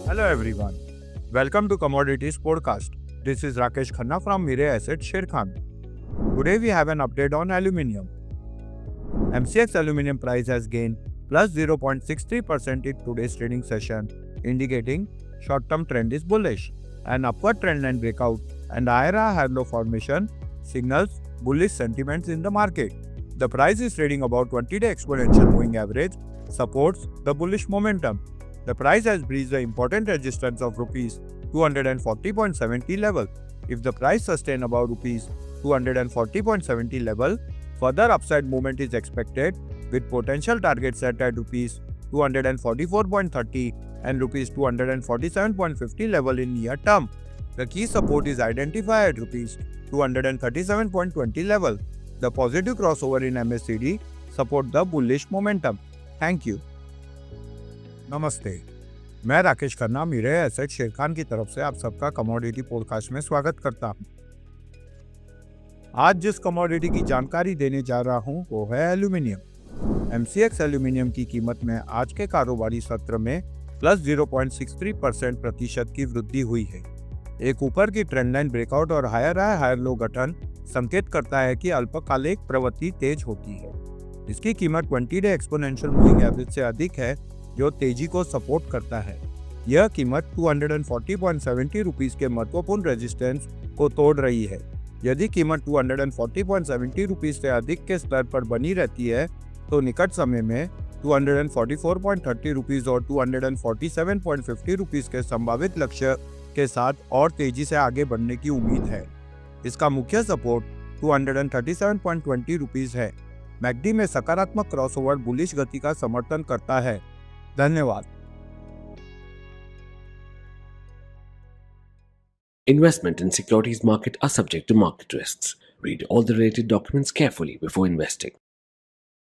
Hello everyone. Welcome to Commodities Podcast. This is Rakesh Khanna from Mirae Asset Sharekhan. Today we have an update on aluminium. MCX Aluminium price has gained plus 0.63% in today's trading session, indicating short-term trend is bullish. An upward trendline breakout and higher high low formation signals bullish sentiments in the market. The price is trading about 20-day exponential moving average, supports the bullish momentum. The price has breached the important resistance of Rs 240.70 level. If the price sustains above Rs 240.70 level, further upside movement is expected, with potential targets set at Rs 244.30 and Rs 247.50 level in near term. The key support is identified at Rs 237.20 level. The positive crossover in MACD support the bullish momentum. Thank you. नमस्ते, मैं Rakesh Khanna मिरेय asset Sharekhan की तरफ से आप सबका commodity podcast में स्वागत करता हूं। आज जिस कमोडिटी की जानकारी देने जा रहा हूं वो है एल्यूमिनियम। एमसीएक्स एल्यूमिनियम की कीमत में आज के कारोबारी सत्र में प्लस 0.63% प्रतिशत की वृद्धि हुई है। एक ऊपर की ट्रेंडलाइन ब्रेकआउट और हायर लो गठन संकेत करता है कि अल्पकालिक प्रवृत्ति तेज होती है। इसकी कीमत 20-डे एक्सपोनेंशियल मूविंग एवरेज से अधिक है, जो तेजी को सपोर्ट करता है। यह कीमत 240.70 रुपीस के महत्वपूर्ण रेजिस्टेंस को तोड़ रही है। यदि कीमत 240.70 रुपीस से अधिक के स्तर पर बनी रहती है तो निकट समय में 244.30 रुपीस और 247.50 रुपीस के संभावित लक्ष्य के साथ और तेजी से आगे बढ़ने की उम्मीद है। इसका मुख्य सपोर्ट 237.20 रुपीस है। मैकडी में सकारात्मक क्रॉसओवर बुलिश गति का समर्थन करता है। धन्यवाद। Investment in securities market are subject to market risks. Read all the related documents carefully before investing.